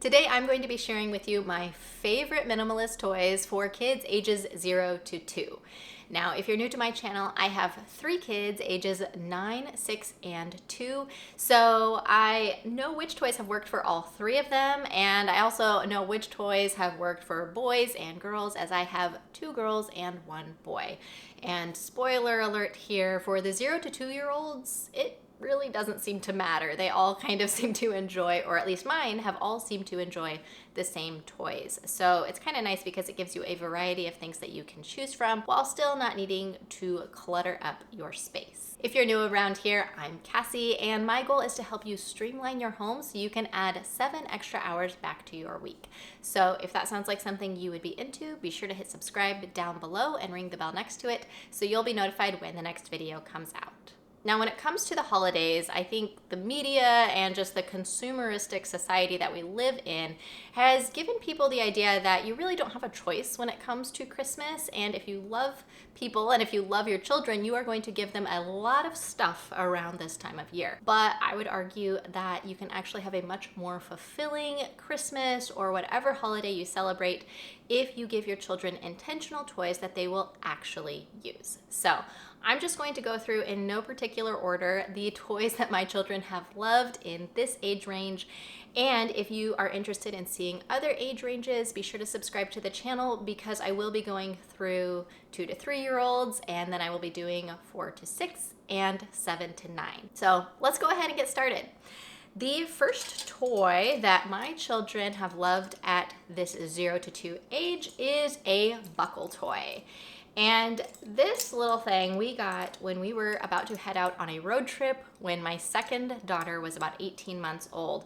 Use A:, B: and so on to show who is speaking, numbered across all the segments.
A: Today I'm going to be sharing with you my favorite minimalist toys for kids ages 0 to 2. Now, if you're new to my channel, I have 3 kids ages 9, 6, and 2. So I know which toys have worked for all 3 of them, and I also know which toys have worked for boys and girls, as I have 2 girls and 1 boy. And spoiler alert here, for the 0 to 2-year-olds, it really doesn't seem to matter. They all kind of seem to enjoy, or at least mine have all seemed to enjoy the same toys. So it's kind of nice because it gives you a variety of things that you can choose from while still not needing to clutter up your space. If you're new around here, I'm Cassie, and my goal is to help you streamline your home so you can add 7 extra hours back to your week. So if that sounds like something you would be into, be sure to hit subscribe down below and ring the bell next to it so you'll be notified when the next video comes out. Now, when it comes to the holidays, I think the media and just the consumeristic society that we live in has given people the idea that you really don't have a choice when it comes to Christmas. And if you love people and if you love your children, you are going to give them a lot of stuff around this time of year. But I would argue that you can actually have a much more fulfilling Christmas or whatever holiday you celebrate if you give your children intentional toys that they will actually use. So I'm just going to go through in no particular order the toys that my children have loved in this age range. And if you are interested in seeing other age ranges, be sure to subscribe to the channel because I will be going through 2 to 3-year-olds, and then I will be doing 4 to 6 and 7 to 9. So let's go ahead and get started. The first toy that my children have loved at this 0 to 2 age is a buckle toy. And this little thing we got when we were about to head out on a road trip when my second daughter was about 18 months old.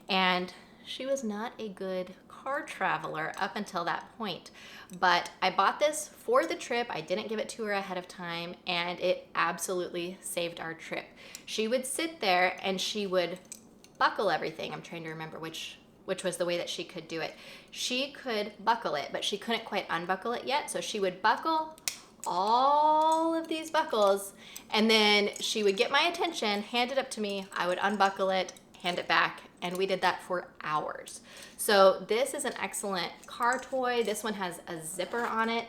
A: And she was not a good car traveler up until that point. But I bought this for the trip. I didn't give it to her ahead of time, and it absolutely saved our trip. She would sit there and she would buckle everything. I'm trying to remember which was the way that she could do it. She could buckle it, but she couldn't quite unbuckle it yet. So she would buckle all of these buckles, and then she would get my attention, hand it up to me, I would unbuckle it, hand it back, and we did that for hours. So this is an excellent car toy. This one has a zipper on it,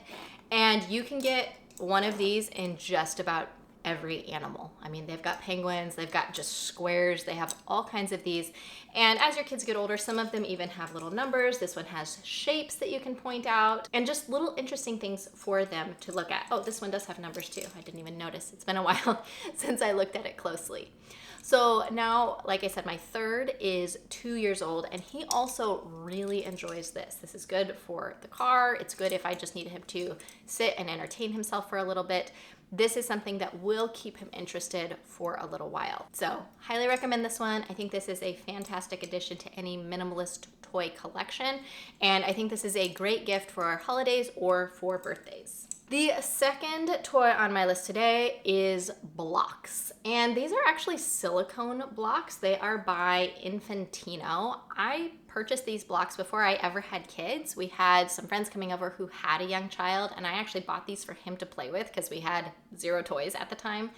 A: and you can get one of these in just about every animal. I mean, they've got penguins, they've got just squares, they have all kinds of these. And as your kids get older, some of them even have little numbers. This one has shapes that you can point out and just little interesting things for them to look at. Oh, this one does have numbers too. I didn't even notice. It's been a while since I looked at it closely. So now, like I said, my third is 2 years old, and he also really enjoys this. This is good for the car. It's good if I just need him to sit and entertain himself for a little bit. This is something that will keep him interested for a little while. So highly recommend this one. I think this is a fantastic addition to any minimalist toy collection. And I think this is a great gift for our holidays or for birthdays. The second toy on my list today is blocks. And these are actually silicone blocks. They are by Infantino. I purchased these blocks before I ever had kids. We had some friends coming over who had a young child, and I actually bought these for him to play with because we had 0 toys at the time.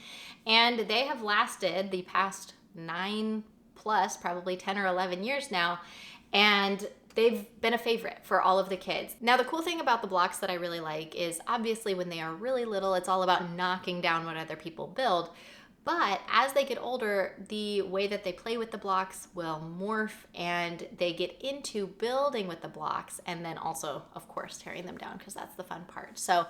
A: And they have lasted the past 9 plus, probably 10 or 11 years now. And they've been a favorite for all of the kids. Now, the cool thing about the blocks that I really like is obviously when they are really little, it's all about knocking down what other people build. But as they get older, the way that they play with the blocks will morph, and they get into building with the blocks and then also, of course, tearing them down because that's the fun part. So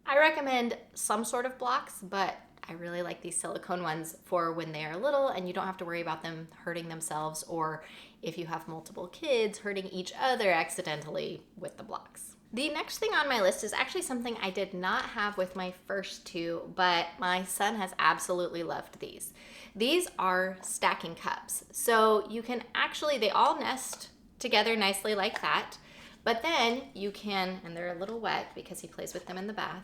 A: I recommend some sort of blocks, but I really like these silicone ones for when they are little and you don't have to worry about them hurting themselves, or if you have multiple kids, hurting each other accidentally with the blocks. The next thing on my list is actually something I did not have with my first 2, but my son has absolutely loved these. These are stacking cups. So you can actually, they all nest together nicely like that, but then you can, and they're a little wet because he plays with them in the bath,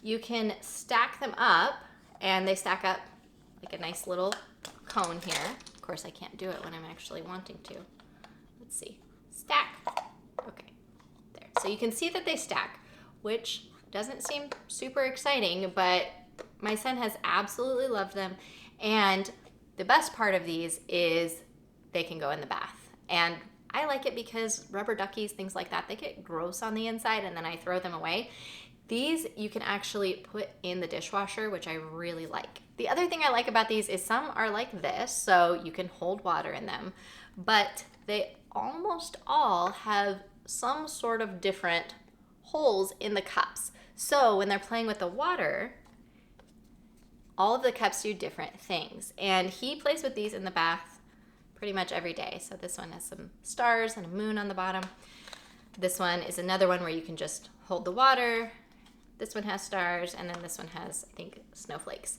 A: you can stack them up, and they stack up like a nice little cone here. Of course, I can't do it when I'm actually wanting to. Let's see. Stack. Okay. There. So you can see that they stack, which doesn't seem super exciting, but my son has absolutely loved them. And the best part of these is they can go in the bath. And I like it because rubber duckies, things like that, they get gross on the inside and then I throw them away. These you can actually put in the dishwasher, which I really like. The other thing I like about these is some are like this, so you can hold water in them, but they almost all have some sort of different holes in the cups. So when they're playing with the water, all of the cups do different things. And he plays with these in the bath pretty much every day. So this one has some stars and a moon on the bottom. This one is another one where you can just hold the water. This one has stars, and then this one has, I think, snowflakes.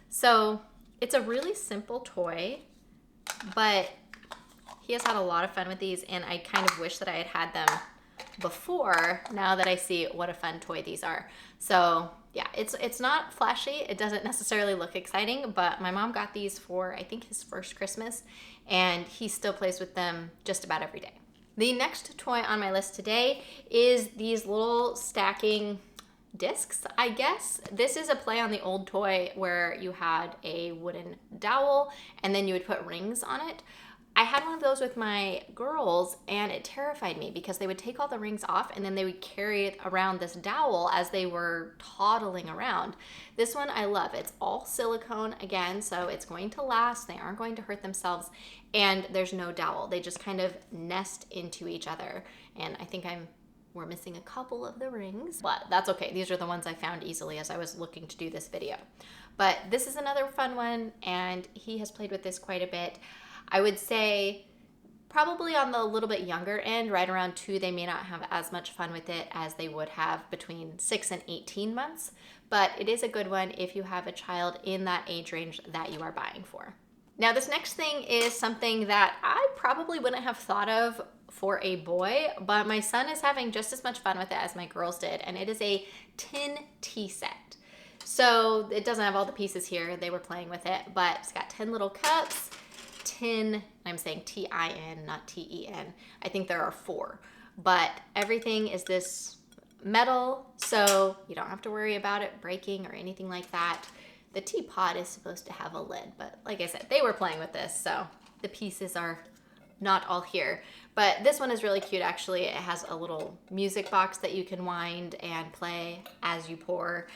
A: So it's a really simple toy, but he has had a lot of fun with these, and I kind of wish that I had had them before, now that I see what a fun toy these are. So yeah, it's not flashy. It doesn't necessarily look exciting, but my mom got these for, I think, his first Christmas, and he still plays with them just about every day. The next toy on my list today is these little stacking discs, I guess. This is a play on the old toy where you had a wooden dowel and then you would put rings on it. I had one of those with my girls and it terrified me because they would take all the rings off and then they would carry it around this dowel as they were toddling around. This one I love. It's all silicone again, so it's going to last. They aren't going to hurt themselves, and there's no dowel. They just kind of nest into each other, and I think we're missing a couple of the rings, but that's okay. These are the ones I found easily as I was looking to do this video. But this is another fun one, and he has played with this quite a bit. I would say probably on the little bit younger end, right around 2, they may not have as much fun with it as they would have between 6 and 18 months, but it is a good one if you have a child in that age range that you are buying for. Now, this next thing is something that I probably wouldn't have thought of for a boy, but my son is having just as much fun with it as my girls did, and it is a tin tea set. So it doesn't have all the pieces here. They were playing with it, but it's got 10 little cups, tin, I'm saying T-I-N, not T-E-N. I think there are 4, but everything is this metal, so you don't have to worry about it breaking or anything like that. The teapot is supposed to have a lid, but like I said, they were playing with this, so the pieces are not all here. But this one is really cute, actually. It has a little music box that you can wind and play as you pour.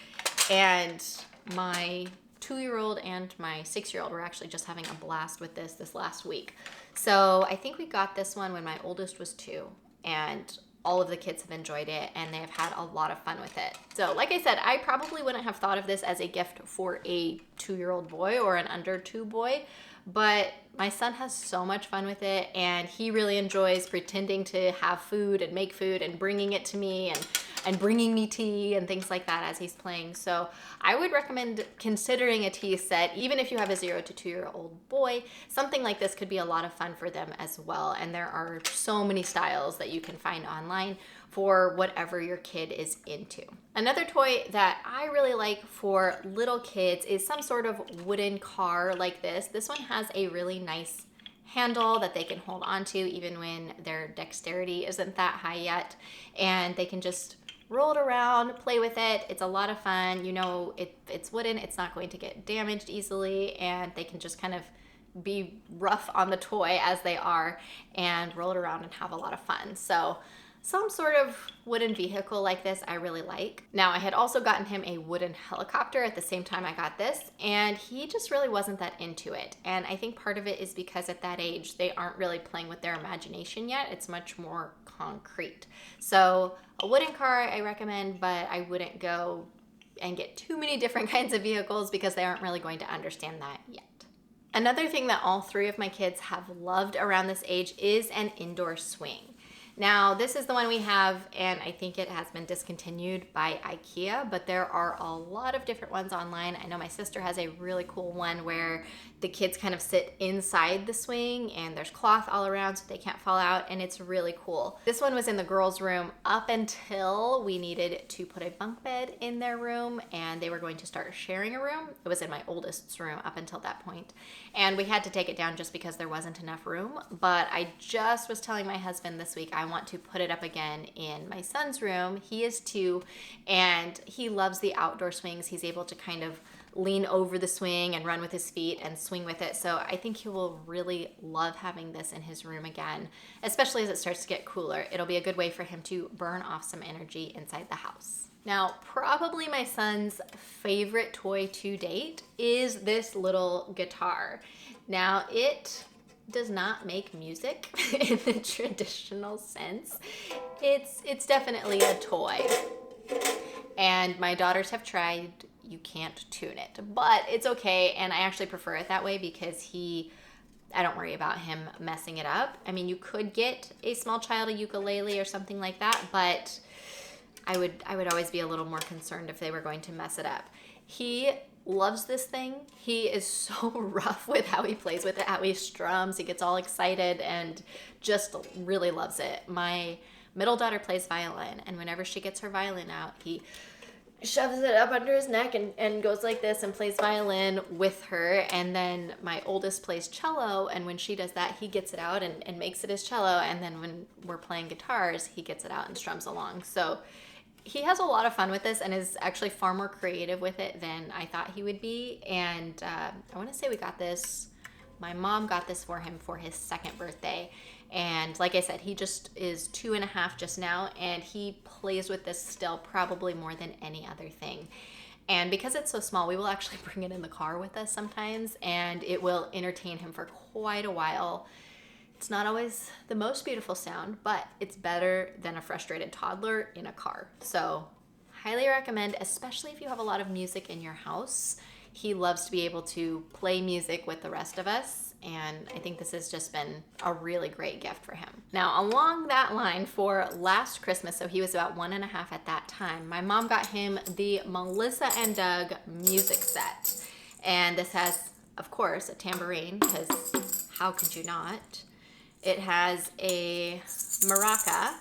A: And my 2-year-old and my 6-year-old were actually just having a blast with this last week. So I think we got this one when my oldest was 2, and all of the kids have enjoyed it and they have had a lot of fun with it. So like I said, I probably wouldn't have thought of this as a gift for a 2-year-old boy or an under 2 boy, but my son has so much fun with it, and he really enjoys pretending to have food and make food and bringing it to me and bringing me tea and things like that as he's playing. So I would recommend considering a tea set, even if you have a 0 to 2-year-old boy. Something like this could be a lot of fun for them as well, and there are so many styles that you can find online for whatever your kid is into. Another toy that I really like for little kids is some sort of wooden car like this. This one has a really nice handle that they can hold onto even when their dexterity isn't that high yet, and they can just roll it around, play with it. It's a lot of fun. You know, it's wooden, it's not going to get damaged easily, and they can just kind of be rough on the toy as they are and roll it around and have a lot of fun. So some sort of wooden vehicle like this I really like. Now, I had also gotten him a wooden helicopter at the same time I got this, and he just really wasn't that into it. And I think part of it is because at that age, they aren't really playing with their imagination yet. It's much more concrete. So a wooden car I recommend, but I wouldn't go and get too many different kinds of vehicles because they aren't really going to understand that yet. Another thing that all 3 of my kids have loved around this age is an indoor swing. Now, this is the one we have, and I think it has been discontinued by IKEA, but there are a lot of different ones online. I know my sister has a really cool one where the kids kind of sit inside the swing and there's cloth all around so they can't fall out, and it's really cool. This one was in the girls' room up until we needed to put a bunk bed in their room and they were going to start sharing a room. It was in my oldest's room up until that point, and we had to take it down just because there wasn't enough room. But I just was telling my husband this week I want to put it up again in my son's room. He is 2 and he loves the outdoor swings. He's able to kind of lean over the swing and run with his feet and swing with it. So I think he will really love having this in his room again, especially as it starts to get cooler. It'll be a good way for him to burn off some energy inside the house. Now, probably my son's favorite toy to date is this little guitar. Now, it does not make music in the traditional sense. It's definitely a toy. And my daughters have tried. You can't tune it, but it's okay. And I actually prefer it that way because I don't worry about him messing it up. I mean, you could get a small child a ukulele or something like that, but I would always be a little more concerned if they were going to mess it up. He loves this thing. He is so rough with how he plays with it, how he strums. He gets all excited and just really loves it. My middle daughter plays violin, and whenever she gets her violin out, he shoves it up under his neck and goes like this and plays violin with her. And then my oldest plays cello, and when she does that, he gets it out and makes it his cello. And then when we're playing guitars, he gets it out and strums along. So he has a lot of fun with this and is actually far more creative with it than I thought he would be. And I want to say my mom got this for him for his 2nd birthday. And like I said, he just is 2.5 just now, and he plays with this still probably more than any other thing. And because it's so small, we will actually bring it in the car with us sometimes, and it will entertain him for quite a while. It's not always the most beautiful sound, but it's better than a frustrated toddler in a car. So highly recommend, especially if you have a lot of music in your house. He loves to be able to play music with the rest of us, and I think this has just been a really great gift for him. Now, along that line, for last Christmas, so he was about 1.5 at that time, my mom got him the Melissa and Doug music set. And this has, of course, a tambourine, because how could you not? It has a maraca.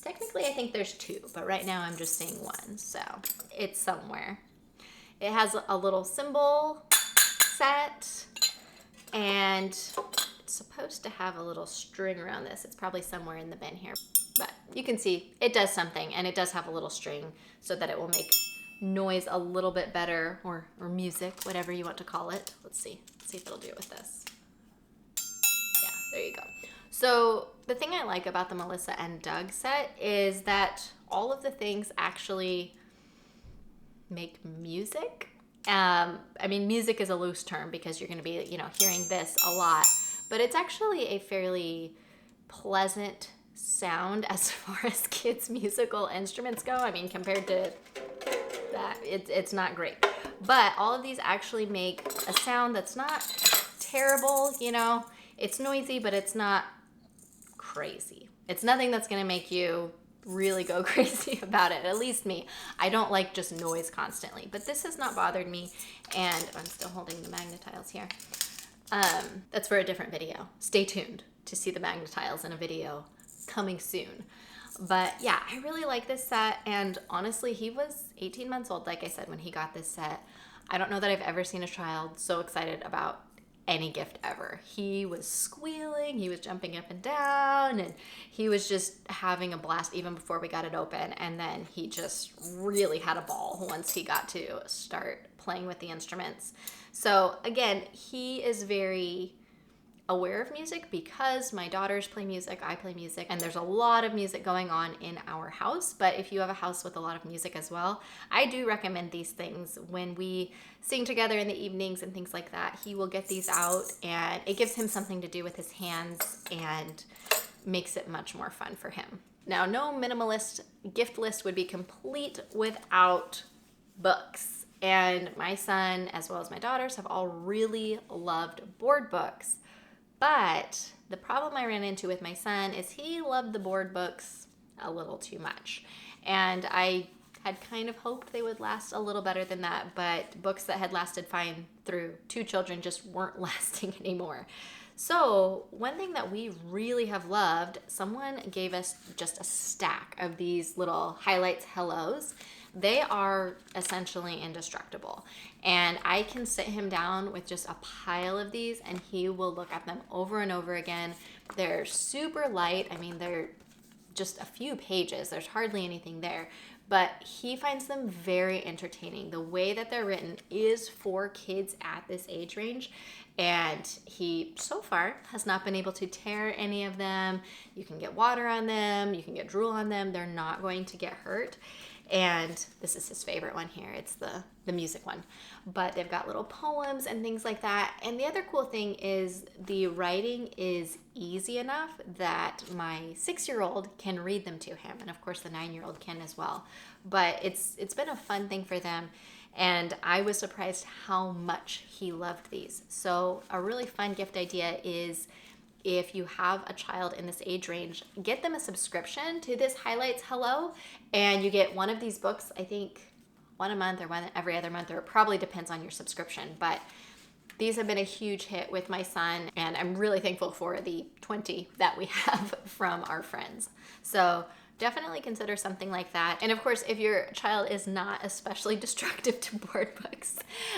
A: Technically, I think there's 2, but right now I'm just seeing 1, so it's somewhere. It has a little cymbal set, and it's supposed to have a little string around this. It's probably somewhere in the bin here, but you can see it does something, and it does have a little string so that it will make noise a little bit better, or music, whatever you want to call it. Let's see if it'll do it with this. Yeah, there you go. So the thing I like about the Melissa and Doug set is that all of the things actually make music. I mean, music is a loose term because you're going to be, hearing this a lot, but it's actually a fairly pleasant sound as far as kids' musical instruments go. I mean, compared to that, it's not great. But all of these actually make a sound that's not terrible, It's noisy, but it's not crazy. It's nothing that's going to make you really go crazy about it. At least me. I don't like just noise constantly, but this has not bothered me, and I'm still holding the magnetiles here. That's for a different video. Stay tuned to see the magnetiles in a video coming soon. But yeah, I really like this set, and honestly, he was 18 months old, like I said, when he got this set. I don't know that I've ever seen a child so excited about any gift ever. He was squealing, he was jumping up and down, and he was just having a blast even before we got it open. And then he just really had a ball once he got to start playing with the instruments. So again, he is very aware of music because my daughters play music, I play music, and there's a lot of music going on in our house. But if you have a house with a lot of music as well, I do recommend these things when we sing together in the evenings and things like that. He will get these out, and it gives him something to do with his hands and makes it much more fun for him. Now, no minimalist gift list would be complete without books. And my son, as well as my daughters, have all really loved board books. But the problem I ran into with my son is he loved the board books a little too much. And I had kind of hoped they would last a little better than that, but books that had lasted fine through 2 children just weren't lasting anymore. So one thing that we really have loved, someone gave us just a stack of these little highlights hellos. They are essentially indestructible. And I can sit him down with just a pile of these and he will look at them over and over again. They're super light. I mean, they're just a few pages. There's hardly anything there. but he finds them very entertaining. The way that they're written is for kids at this age range, and he so far has not been able to tear any of them. You can get water on them, you can get drool on them, they're not going to get hurt. And this is his favorite one here. It's the music one. But they've got little poems and things like that. And the other cool thing is the writing is easy enough that my 6-year-old can read them to him. And of course the 9-year-old can as well. But it's been a fun thing for them. And I was surprised how much he loved these. So a really fun gift idea is, if you have a child in this age range, get them a subscription to this Highlights Hello, and you get one of these books, I think one a month or one every other month, or it probably depends on your subscription. But these have been a huge hit with my son, and I'm really thankful for the 20 that we have from our friends. So definitely consider something like that. And of course, if your child is not especially destructive to board books,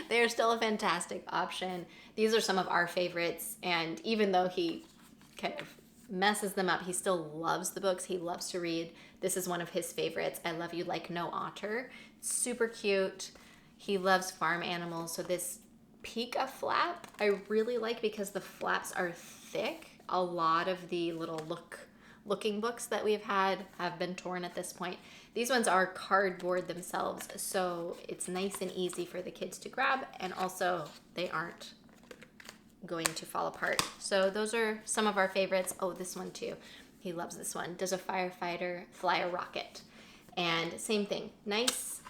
A: they are still a fantastic option. These are some of our favorites, and even though he kind of messes them up, he still loves the books. He loves to read. This is one of his favorites. I Love You Like No Otter. Super cute. He loves farm animals. So this Pika flap I really like because the flaps are thick. A lot of the little looking books that we've had have been torn at this point. These ones are cardboard themselves, so it's nice and easy for the kids to grab, and also they aren't going to fall apart. So those are some of our favorites. Oh, this one too. He loves this one. Does a firefighter fly a rocket? And same thing. Nice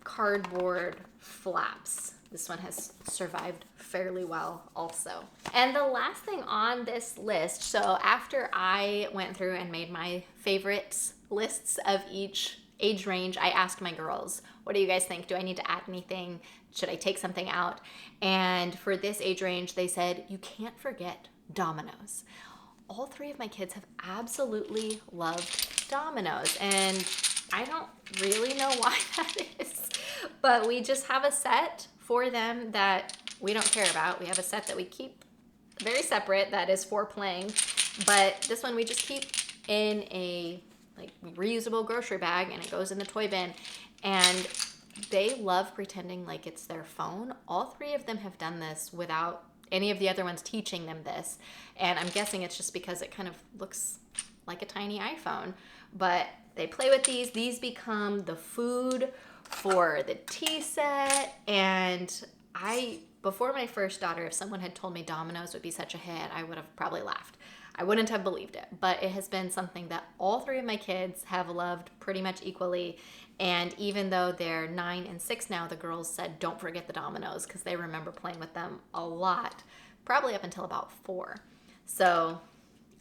A: cardboard flaps. This one has survived fairly well also. And the last thing on this list, so after I went through and made my favorites lists of each age range, I asked my girls, what do you guys think? Do I need to add anything? Should I take something out? And for this age range, they said, you can't forget dominoes. All 3 of my kids have absolutely loved dominoes, and I don't really know why that is, but we just have a set for them that we don't care about. We have a set that we keep very separate that is for playing, but this one we just keep in a reusable grocery bag, and it goes in the toy bin, and they love pretending like it's their phone. All 3 of them have done this without any of the other ones teaching them this, and I'm guessing it's just because it kind of looks like a tiny iPhone. But they play with these. These become the food for the tea set, and before my first daughter, if someone had told me dominoes would be such a hit, I would have probably laughed. I wouldn't have believed it, but it has been something that all 3 of my kids have loved pretty much equally. And even though they're 9 and 6 now, the girls said, don't forget the dominoes, because they remember playing with them a lot, probably up until about 4. So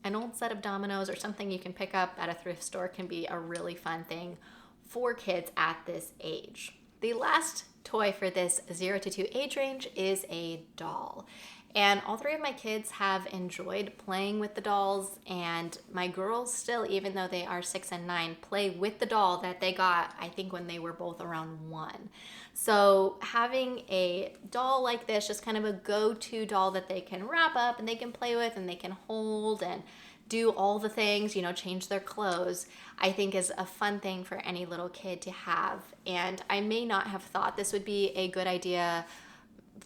A: an old set of dominoes or something you can pick up at a thrift store can be a really fun thing for kids at this age. The last toy for this 0 to 2 age range is a doll. And all 3 of my kids have enjoyed playing with the dolls, and my girls still, even though they are 6 and 9, play with the doll that they got, I think, when they were both around 1. So having a doll like this, just kind of a go-to doll that they can wrap up and they can play with and they can hold and do all the things, change their clothes, I think is a fun thing for any little kid to have. And I may not have thought this would be a good idea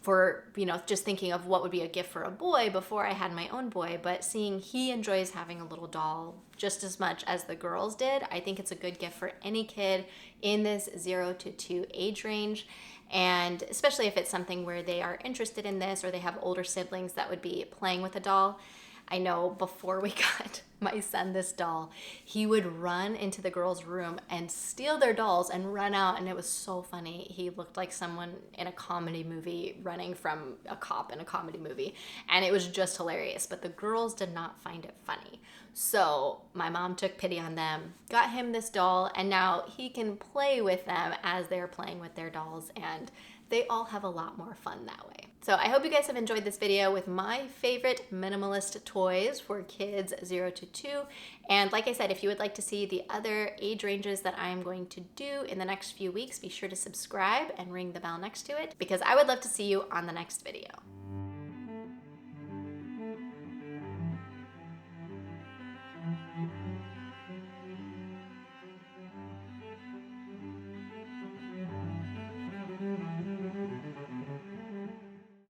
A: for, just thinking of what would be a gift for a boy before I had my own boy, but seeing he enjoys having a little doll just as much as the girls did, I think it's a good gift for any kid in this 0 to 2 age range. And especially if it's something where they are interested in this, or they have older siblings that would be playing with a doll. I know before we got my son this doll, he would run into the girls' room and steal their dolls and run out, and it was so funny. He looked like someone in a comedy movie running from a cop in a comedy movie, and it was just hilarious, but the girls did not find it funny. So my mom took pity on them, got him this doll, and now he can play with them as they're playing with their dolls, and they all have a lot more fun that way. So I hope you guys have enjoyed this video with my favorite minimalist toys for kids 0 to 2. And like I said, if you would like to see the other age ranges that I'm going to do in the next few weeks, be sure to subscribe and ring the bell next to it, because I would love to see you on the next video.